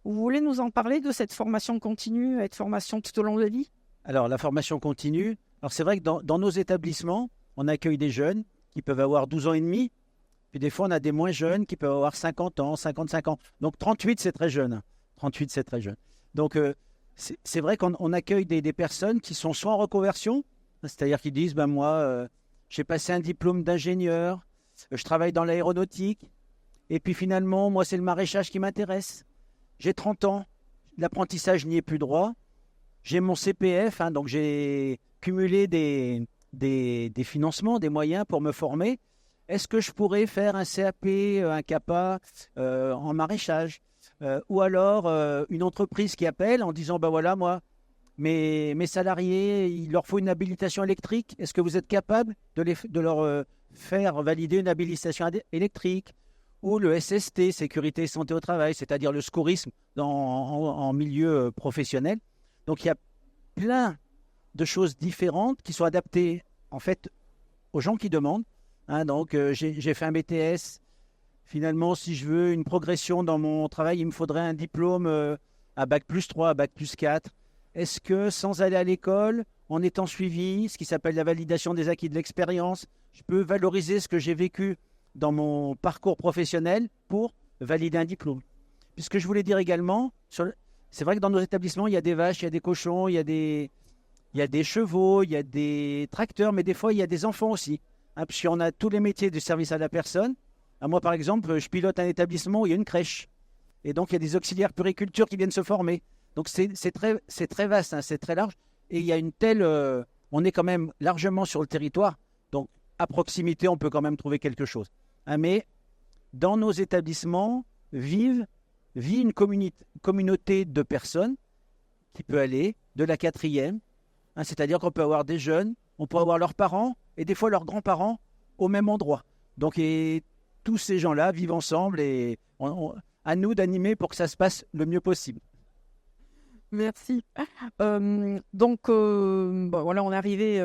Vous voulez nous en parler de cette formation continue, cette formation tout au long de la vie? Alors, la formation continue, alors c'est vrai que dans nos établissements, on accueille des jeunes qui peuvent avoir 12 ans et demi, puis des fois on a des moins jeunes qui peuvent avoir 50 ans, 55 ans. Donc 38, c'est très jeune. 38, c'est très jeune. Donc c'est vrai qu'on accueille des personnes qui sont soit en reconversion, c'est-à-dire qui disent, moi, j'ai passé un diplôme d'ingénieur, je travaille dans l'aéronautique, et puis finalement, moi, c'est le maraîchage qui m'intéresse. J'ai 30 ans, l'apprentissage n'y est plus droit. J'ai mon CPF, donc j'ai cumulé des financements, des moyens pour me former. Est-ce que je pourrais faire un CAP, un CAPA en maraîchage ou alors une entreprise qui appelle en disant, voilà, moi, mes salariés, il leur faut une habilitation électrique. Est-ce que vous êtes capable de leur faire valider une habilitation électrique? Ou le SST, sécurité et santé au travail, c'est-à-dire le secourisme en milieu professionnel. Donc, il y a plein de choses différentes qui sont adaptées, en fait, aux gens qui demandent. Donc, j'ai fait un BTS. Finalement, si je veux une progression dans mon travail, il me faudrait un diplôme à Bac plus 3, à Bac plus 4. Est-ce que, sans aller à l'école, en étant suivi, ce qui s'appelle la validation des acquis de l'expérience, je peux valoriser ce que j'ai vécu dans mon parcours professionnel pour valider un diplôme? Puisque je voulais dire également, c'est vrai que dans nos établissements, il y a des vaches, il y a des cochons, il y a des chevaux, il y a des tracteurs, mais des fois, il y a des enfants aussi. Puisqu'on a tous les métiers du service à la personne. Moi, par exemple, je pilote un établissement où il y a une crèche. Et donc, il y a des auxiliaires puriculture qui viennent se former. Donc, c'est très vaste, hein, c'est très large. Et il y a une telle... on est quand même largement sur le territoire. Donc, à proximité, on peut quand même trouver quelque chose. Hein, mais dans nos établissements, vit une communauté de personnes qui peut aller de la 4e. Hein, c'est-à-dire qu'on peut avoir des jeunes, on peut avoir leurs parents et des fois leurs grands-parents au même endroit. Donc, et tous ces gens-là vivent ensemble et à nous d'animer pour que ça se passe le mieux possible. Merci. Voilà, on est arrivé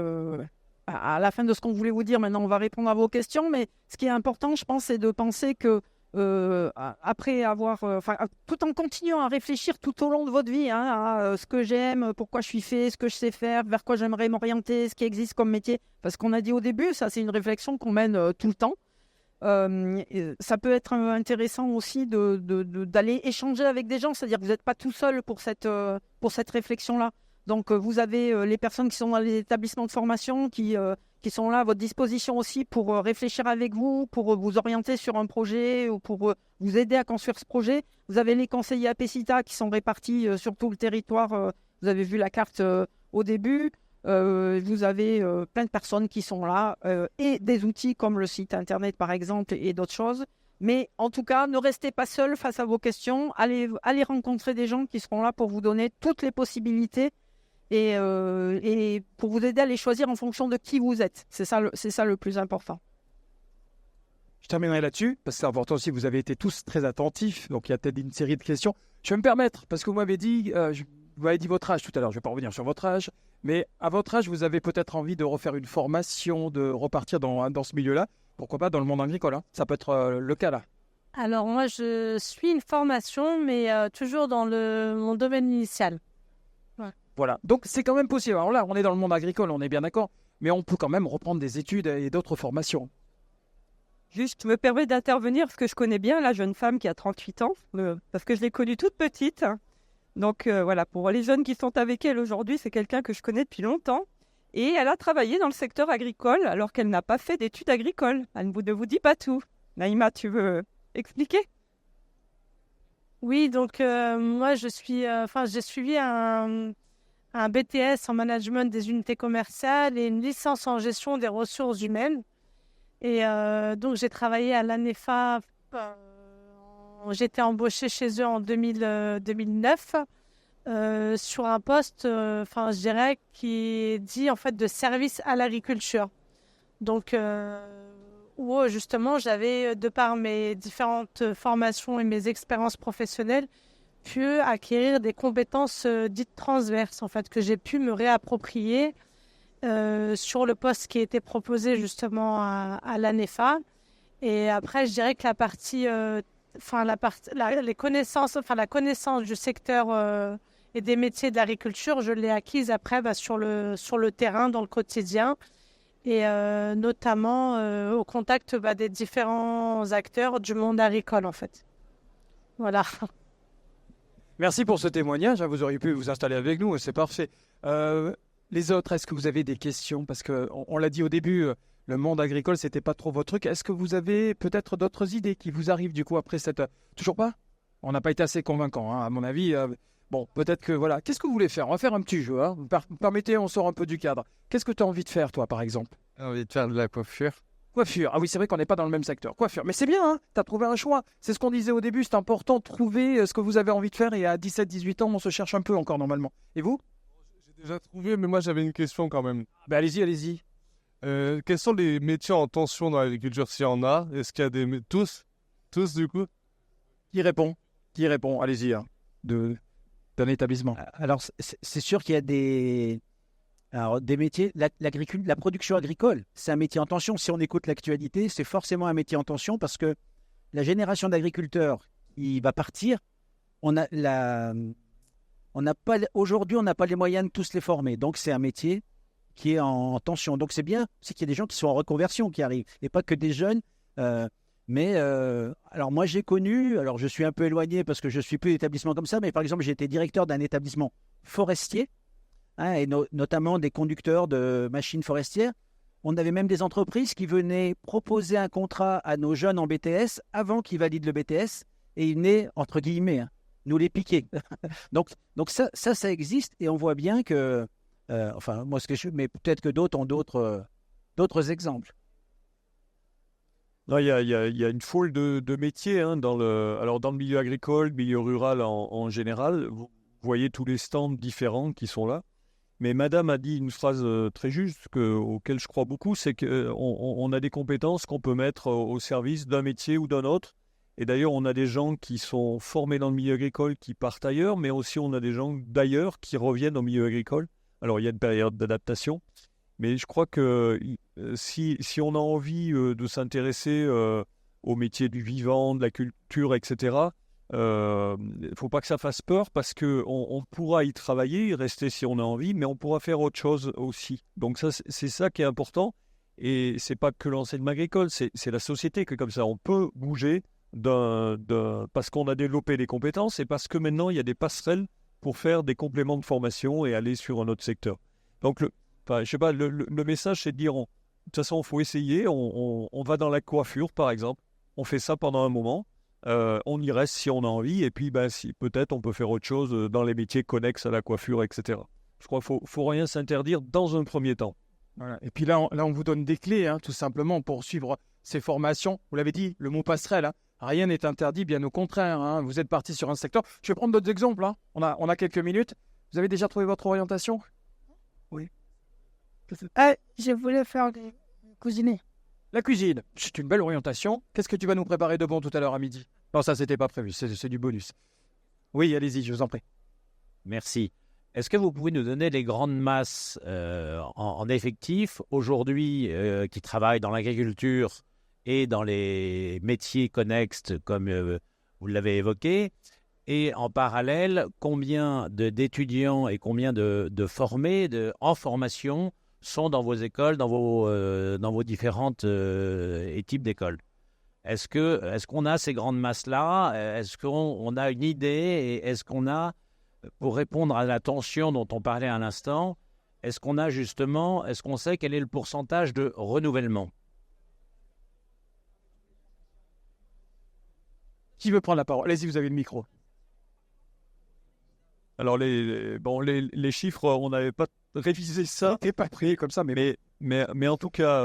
à la fin de ce qu'on voulait vous dire. Maintenant, on va répondre à vos questions. Mais ce qui est important, je pense, c'est de penser que après avoir, tout en continuant à réfléchir tout au long de votre vie, à ce que j'aime, pourquoi je suis fait, ce que je sais faire, vers quoi j'aimerais m'orienter, ce qui existe comme métier. Parce qu'on a dit au début, ça, c'est une réflexion qu'on mène tout le temps. Ça peut être intéressant aussi d'aller échanger avec des gens, c'est-à-dire que vous n'êtes pas tout seul pour cette réflexion-là. Donc, vous avez les personnes qui sont dans les établissements de formation qui sont là à votre disposition aussi pour réfléchir avec vous, pour vous orienter sur un projet ou pour vous aider à construire ce projet. Vous avez les conseillers APCITA qui sont répartis sur tout le territoire. Vous avez vu la carte au début. Vous avez plein de personnes qui sont là et des outils comme le site internet par exemple et d'autres choses. Mais en tout cas, ne restez pas seul face à vos questions. Allez rencontrer des gens qui seront là pour vous donner toutes les possibilités et pour vous aider à les choisir en fonction de qui vous êtes. C'est ça le plus important. Je terminerai là-dessus, parce que c'est important aussi, vous avez été tous très attentifs, donc il y a peut-être une série de questions. Je vais me permettre, parce que vous m'avez dit votre âge tout à l'heure, je ne vais pas revenir sur votre âge, mais à votre âge, vous avez peut-être envie de refaire une formation, de repartir dans ce milieu-là, pourquoi pas dans le monde agricole, hein. Ça peut être le cas là. Alors moi, je suis une formation, mais toujours dans mon domaine initial. Voilà, donc c'est quand même possible. Alors là, on est dans le monde agricole, on est bien d'accord, mais on peut quand même reprendre des études et d'autres formations. Juste, je me permets d'intervenir parce que je connais bien la jeune femme qui a 38 ans, parce que je l'ai connue toute petite. Donc voilà, pour les jeunes qui sont avec elle aujourd'hui, c'est quelqu'un que je connais depuis longtemps. Et elle a travaillé dans le secteur agricole alors qu'elle n'a pas fait d'études agricoles. Elle ne vous dit pas tout. Naïma, tu veux expliquer ? Oui, donc moi, j'ai suivi un BTS en management des unités commerciales et une licence en gestion des ressources humaines. Et donc, j'ai travaillé à l'ANEFA. J'étais embauchée chez eux en 2009 sur un poste, je dirais, qui dit en fait de service à l'agriculture. Donc, où justement, j'avais, de par mes différentes formations et mes expériences professionnelles, pu acquérir des compétences dites transverses, en fait, que j'ai pu me réapproprier sur le poste qui était proposé justement à l'ANEFA. Et après, je dirais que la connaissance du secteur et des métiers de l'agriculture, je l'ai acquise après sur le terrain, dans le quotidien, et notamment au contact des différents acteurs du monde agricole, en fait. Voilà. Merci pour ce témoignage. Vous auriez pu vous installer avec nous, c'est parfait. Les autres, est-ce que vous avez des questions ? Parce qu'on l'a dit au début, le monde agricole, c'était pas trop votre truc. Est-ce que vous avez peut-être d'autres idées qui vous arrivent du coup après cette... Toujours pas ? On n'a pas été assez convaincants, hein, à mon avis. Bon, peut-être que voilà. Qu'est-ce que vous voulez faire ? On va faire un petit jeu. Hein. Vous permettez, on sort un peu du cadre. Qu'est-ce que tu as envie de faire, toi, par exemple ? J'ai envie de faire de la coiffure. Coiffure. Ah oui, c'est vrai qu'on n'est pas dans le même secteur. Coiffure. Mais c'est bien, hein, tu as trouvé un choix. C'est ce qu'on disait au début, c'est important de trouver ce que vous avez envie de faire. Et à 17-18 ans, on se cherche un peu encore normalement. Et vous ? J'ai déjà trouvé, mais moi j'avais une question quand même. Ben, allez-y. Quels sont les métiers en tension dans l'agriculture, s'il y en a ? Est-ce qu'il y a des... Tous du coup ? Qui répond ? Allez-y, hein, d'un établissement. Alors, c'est sûr qu'il y a des métiers. La production agricole, c'est un métier en tension. Si on écoute l'actualité, c'est forcément un métier en tension parce que la génération d'agriculteurs, il va partir. Aujourd'hui, on n'a pas les moyens de tous les former. Donc, c'est un métier qui est en tension. Donc, c'est bien, c'est qu'il y a des gens qui sont en reconversion qui arrivent et pas que des jeunes. Alors moi j'ai connu, alors je suis un peu éloigné parce que je suis plus d'établissement comme ça, mais par exemple j'ai été directeur d'un établissement forestier, hein, et notamment des conducteurs de machines forestières. On avait même des entreprises qui venaient proposer un contrat à nos jeunes en BTS avant qu'ils valident le BTS et il venait, entre guillemets, nous les piquer. donc ça existe et on voit bien que, enfin, moi ce que je, mais peut-être que d'autres ont d'autres exemples. Non, il y a une foule de métiers dans le milieu agricole, milieu rural en général. Vous voyez tous les stands différents qui sont là. Mais Madame a dit une phrase très juste auquel je crois beaucoup, c'est qu'on a des compétences qu'on peut mettre au service d'un métier ou d'un autre. Et d'ailleurs, on a des gens qui sont formés dans le milieu agricole qui partent ailleurs, mais aussi on a des gens d'ailleurs qui reviennent au milieu agricole. Alors, il y a une période d'adaptation. Mais je crois que si on a envie de s'intéresser au métier du vivant, de la culture, etc., il ne faut pas que ça fasse peur parce qu'on pourra y travailler, y rester si on a envie, mais on pourra faire autre chose aussi. Donc ça, c'est ça qui est important. Et ce n'est pas que l'enseignement agricole, c'est la société que comme ça, on peut bouger parce qu'on a développé les compétences et parce que maintenant, il y a des passerelles pour faire des compléments de formation et aller sur un autre secteur. Donc, je sais pas, le message, c'est de dire, de toute façon, il faut essayer. On va dans la coiffure, par exemple. On fait ça pendant un moment. On y reste si on a envie. Et puis, si peut-être, on peut faire autre chose dans les métiers connexes à la coiffure, etc. Je crois qu'il ne faut rien s'interdire dans un premier temps. Voilà. Et puis là, on vous donne des clés, tout simplement, pour suivre ces formations. Vous l'avez dit, le mot passerelle. Rien n'est interdit, bien au contraire. Vous êtes parti sur un secteur. Je vais prendre d'autres exemples. On a quelques minutes. Vous avez déjà trouvé votre orientation? Oui. Je voulais faire cuisiner. La cuisine, c'est une belle orientation. Qu'est-ce que tu vas nous préparer de bon tout à l'heure à midi? Non, ça, c'était pas prévu. C'est du bonus. Oui, allez-y, je vous en prie. Merci. Est-ce que vous pouvez nous donner les grandes masses en effectifs aujourd'hui qui travaillent dans l'agriculture et dans les métiers connexes comme vous l'avez évoqué, et en parallèle, combien d'étudiants et combien de formés en formation sont dans vos écoles, dans vos différentes types d'écoles? Est-ce qu'on a ces grandes masses-là? Est-ce qu'on a une idée? Et est-ce qu'on a, pour répondre à la tension dont on parlait à l'instant, est-ce qu'on sait quel est le pourcentage de renouvellement? Qui veut prendre la parole? Allez-y, vous avez le micro. Alors, les chiffres, on n'avait pas révisé ça. T'es pas pris comme ça, mais en tout cas,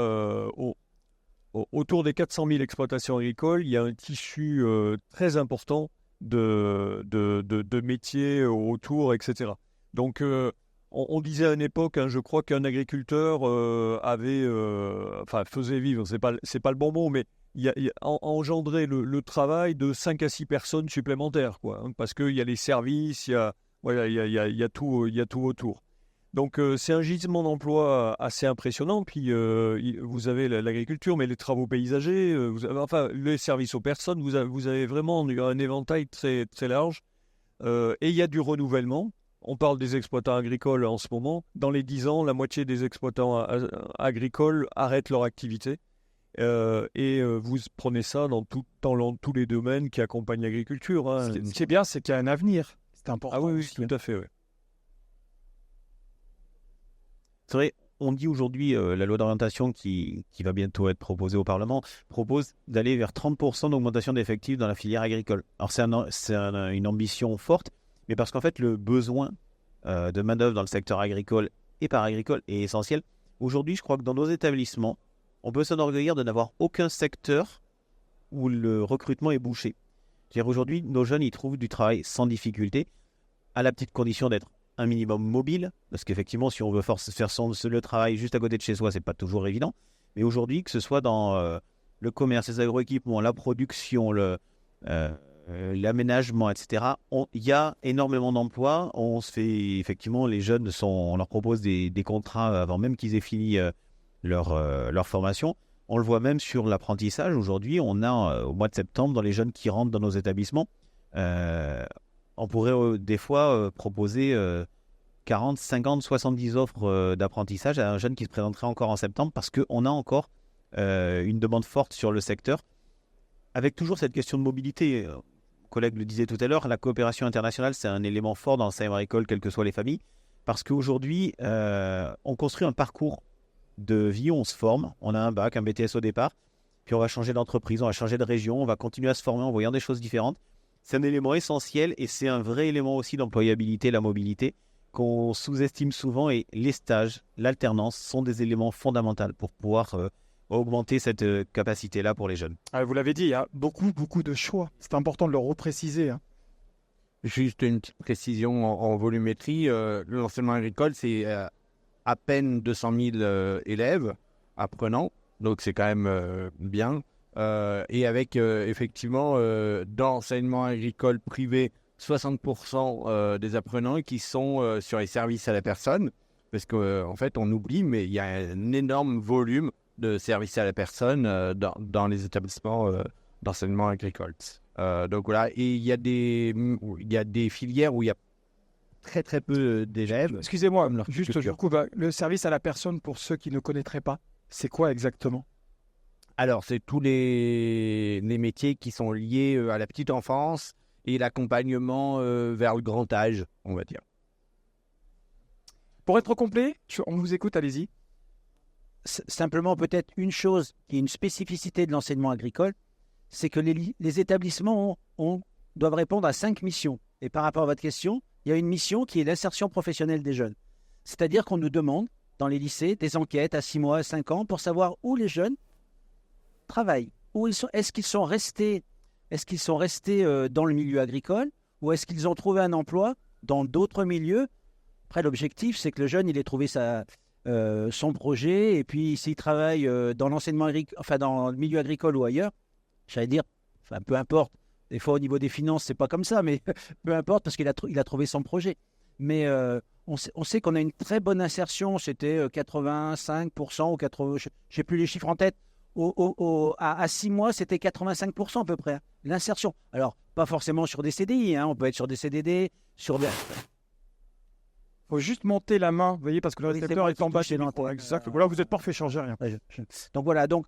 autour des 400 000 exploitations agricoles, il y a un tissu très important de métiers autour, etc. Donc, on disait à une époque, je crois qu'un agriculteur faisait vivre, c'est pas le bon mot, mais il a engendré le travail de 5 à 6 personnes supplémentaires, parce qu'il y a les services, il y a tout autour. Donc, c'est un gisement d'emploi assez impressionnant. Puis, vous avez l'agriculture, mais les travaux paysagers, les services aux personnes, vous avez vraiment un éventail très, très large. Et il y a du renouvellement. On parle des exploitants agricoles en ce moment. Dans les 10 ans, la moitié des exploitants agricoles arrêtent leur activité. Vous prenez ça dans tous les domaines qui accompagnent l'agriculture. Ce qui est bien, c'est qu'il y a un avenir. C'est important. Ah oui, aussi, tout à fait, oui. C'est vrai, on dit aujourd'hui, la loi d'orientation qui va bientôt être proposée au Parlement, propose d'aller vers 30% d'augmentation d'effectifs dans la filière agricole. Alors c'est une ambition forte, mais parce qu'en fait le besoin de main-d'œuvre dans le secteur agricole et paragricole est essentiel. Aujourd'hui, je crois que dans nos établissements, on peut s'enorgueillir de n'avoir aucun secteur où le recrutement est bouché. C'est-à-dire aujourd'hui, nos jeunes, ils trouvent du travail sans difficulté, à la petite condition d'être un minimum mobile, parce qu'effectivement, si on veut faire le travail juste à côté de chez soi, c'est pas toujours évident. Mais aujourd'hui, que ce soit dans le commerce, les agroéquipements, la production, l'aménagement, etc., il y a énormément d'emplois. On se fait, effectivement, les jeunes, on leur propose des contrats avant même qu'ils aient fini leur formation. On le voit même sur l'apprentissage. Aujourd'hui, on a au mois de septembre, dans les jeunes qui rentrent dans nos établissements, on pourrait des fois proposer 40, 50, 70 offres d'apprentissage à un jeune qui se présenterait encore en septembre parce qu'on a encore une demande forte sur le secteur, avec toujours cette question de mobilité. Le collègue le disait tout à l'heure, la coopération internationale, c'est un élément fort dans l'enseignement agricole, quelles que soient les familles, parce qu'aujourd'hui, on construit un parcours de vie, on se forme, on a un bac, un BTS au départ, puis on va changer d'entreprise, on va changer de région, on va continuer à se former en voyant des choses différentes. C'est un élément essentiel et c'est un vrai élément aussi d'employabilité, la mobilité, qu'on sous-estime souvent. Et les stages, l'alternance sont des éléments fondamentaux pour pouvoir augmenter cette capacité-là pour les jeunes. Ah, vous l'avez dit, il y a beaucoup de choix. C'est important de le repréciser. Hein. Juste une petite précision en volumétrie. L'enseignement agricole, c'est à peine 200 000 élèves apprenants. Donc, c'est quand même bien. Et avec, effectivement, dans l'enseignement agricole privé, 60% des apprenants qui sont sur les services à la personne. Parce qu'en fait, on oublie, mais il y a un énorme volume de services à la personne dans les établissements d'enseignement agricole. Donc voilà, et il y a des filières où il y a très peu d'élèves. Excusez-moi, Comme juste l'horticulture. du coup, le service à la personne, pour ceux qui ne connaîtraient pas, c'est quoi exactement? Alors, c'est tous les métiers qui sont liés à la petite enfance et l'accompagnement vers le grand âge, on va dire. Pour être complet, on vous écoute, allez-y. Simplement, peut-être une chose qui est une spécificité de l'enseignement agricole, c'est que les établissements doivent répondre à 5 missions. Et par rapport à votre question, il y a une mission qui est l'insertion professionnelle des jeunes. C'est-à-dire qu'on nous demande, dans les lycées, des enquêtes à 6 mois, à 5 ans, pour savoir où les jeunes travaillent. Est-ce qu'ils sont restés dans le milieu agricole ou est-ce qu'ils ont trouvé un emploi dans d'autres milieux? Après, l'objectif, c'est que le jeune, il ait trouvé son projet, et puis s'il travaille dans l'enseignement agricole, enfin dans le milieu agricole ou ailleurs, j'allais dire, enfin peu importe, des fois au niveau des finances, c'est pas comme ça, mais peu importe parce qu'il a trouvé son projet. Mais on sait qu'on a une très bonne insertion, c'était 85% ou 80, je n'ai plus les chiffres en tête. À 6 mois, c'était 85% à peu près, l'insertion. Alors, pas forcément sur des CDI, on peut être sur des CDD, sur des... Il faut juste monter la main, vous voyez, parce que le récepteur est en bas chez l'antenne. Exact. Voilà, vous êtes parfait, changez rien. Donc voilà, donc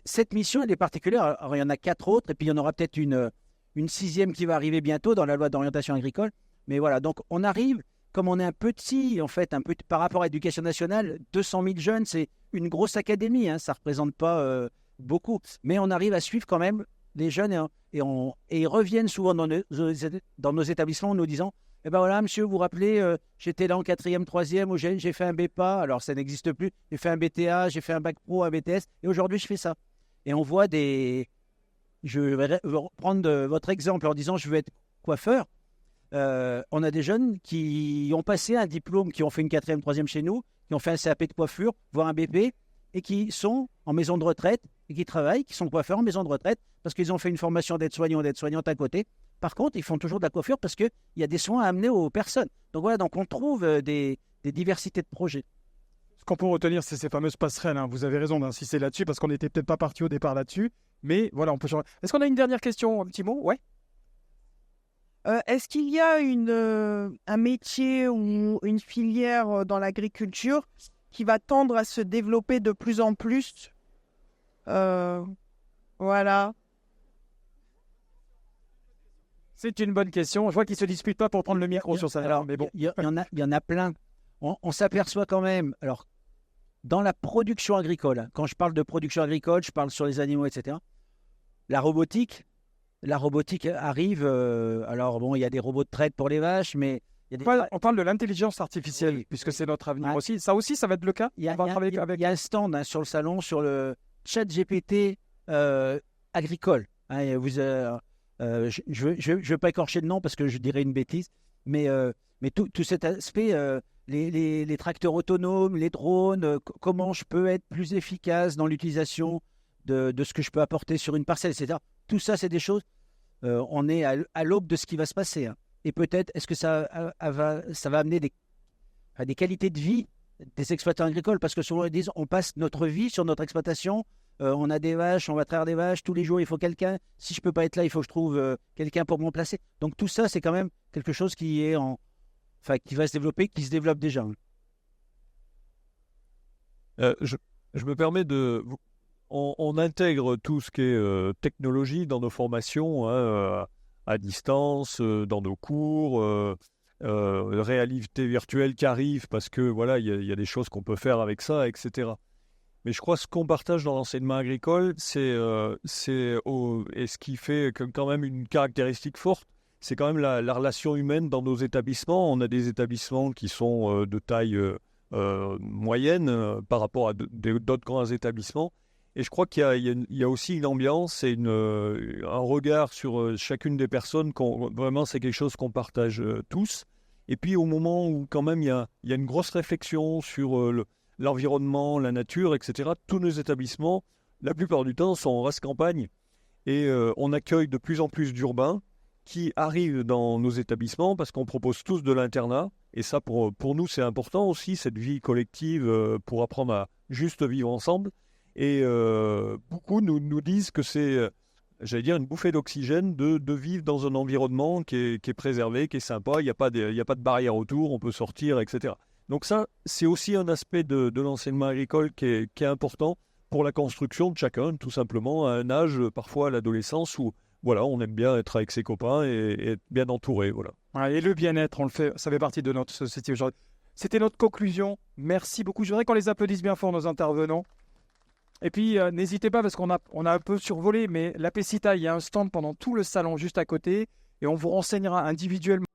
cette mission, elle est particulière. Alors, il y en a 4 autres, et puis il y en aura peut-être une 6e qui va arriver bientôt dans la loi d'orientation agricole. Mais voilà, donc on arrive, comme on est un petit, en fait, par rapport à l'éducation nationale, 200 000 jeunes, c'est une grosse académie, ça ne représente pas beaucoup. Mais on arrive à suivre quand même les jeunes, et ils reviennent souvent dans nos établissements en nous disant: eh bien voilà, monsieur, vous vous rappelez, j'étais là en 4e, 3e, où j'ai fait un BEPA, alors ça n'existe plus, j'ai fait un BTA, j'ai fait un bac pro, un BTS, et aujourd'hui je fais ça. Et on voit je vais reprendre votre exemple en disant: je veux être coiffeur. On a des jeunes qui ont passé un diplôme, qui ont fait une 4e, 3e chez nous, qui ont fait un CAP de coiffure, voire un BP, et qui sont en maison de retraite, et qui travaillent, qui sont coiffeurs en maison de retraite, parce qu'ils ont fait une formation d'aide-soignant ou d'aide-soignante à côté. Par contre, ils font toujours de la coiffure parce qu'il y a des soins à amener aux personnes. Donc voilà, donc on trouve des diversités de projets. Ce qu'on peut retenir, c'est ces fameuses passerelles. Vous avez raison d'insister là-dessus, parce qu'on n'était peut-être pas parti au départ là-dessus. Mais voilà, on peut changer. Est-ce qu'on a une dernière question, un petit mot? Ouais. Est-ce qu'il y a un métier ou une filière dans l'agriculture qui va tendre à se développer de plus en plus? Voilà. C'est une bonne question. Je vois qu'ils ne se disputent pas pour prendre le micro sur ça. Alors, mais bon. il y en a plein. On s'aperçoit quand même, alors, dans la production agricole, quand je parle de production agricole, je parle sur les animaux, etc. La robotique arrive. Alors, bon, il y a des robots de traite pour les vaches, mais il y a des... On parle de l'intelligence artificielle, Oui, puisque c'est notre avenir Ouais. aussi. Ça aussi, ça va être le cas. Il y a, On va il y a- travailler il y a- avec. il y a un stand sur le salon sur le chat GPT agricole. Je ne vais pas écorcher le nom parce que je dirais une bêtise, mais tout cet aspect, les tracteurs autonomes, les drones, comment je peux être plus efficace dans l'utilisation de ce que je peux apporter sur une parcelle, etc. Tout ça, c'est des choses, on est à l'aube de ce qui va se passer. Et peut-être, est-ce que ça va amener des qualités de vie des exploitants agricoles, parce que souvent ils disent: on passe notre vie sur notre exploitation, on a des vaches, on va traire des vaches, tous les jours il faut quelqu'un, si je peux pas être là, il faut que je trouve quelqu'un pour me remplacer. Donc tout ça, c'est quand même quelque chose qui va se développer, qui se développe déjà. Je me permets on intègre tout ce qui est technologie dans nos formations, à distance, dans nos cours, réalité virtuelle qui arrive parce que voilà, il y a des choses qu'on peut faire avec ça, etc. Mais je crois que ce qu'on partage dans l'enseignement agricole, et ce qui fait quand même une caractéristique forte, c'est quand même la relation humaine dans nos établissements. On a des établissements qui sont de taille moyenne par rapport à d'autres grands établissements. Et je crois qu'il y a aussi une ambiance et un regard sur chacune des personnes. Vraiment, c'est quelque chose qu'on partage tous. Et puis au moment où quand même il y a une grosse réflexion sur l'environnement, la nature, etc., tous nos établissements, la plupart du temps, sont en race campagne. Et on accueille de plus en plus d'urbains qui arrivent dans nos établissements parce qu'on propose tous de l'internat. Et ça, pour nous, c'est important aussi, cette vie collective pour apprendre à juste vivre ensemble. Et beaucoup nous disent que c'est, j'allais dire, une bouffée d'oxygène de vivre dans un environnement qui est préservé, qui est sympa. Il n'y a pas de barrière autour, on peut sortir, etc. Donc ça, c'est aussi un aspect de l'enseignement agricole qui est important pour la construction de chacun, tout simplement, à un âge, parfois à l'adolescence, où voilà, on aime bien être avec ses copains et être bien entouré. Voilà. Ouais, et le bien-être, ça fait partie de notre société aujourd'hui. C'était notre conclusion. Merci beaucoup. Je voudrais qu'on les applaudisse bien fort, nos intervenants. Et puis, n'hésitez pas, parce qu'on a un peu survolé, mais la Pesita, il y a un stand pendant tout le salon juste à côté, et on vous renseignera individuellement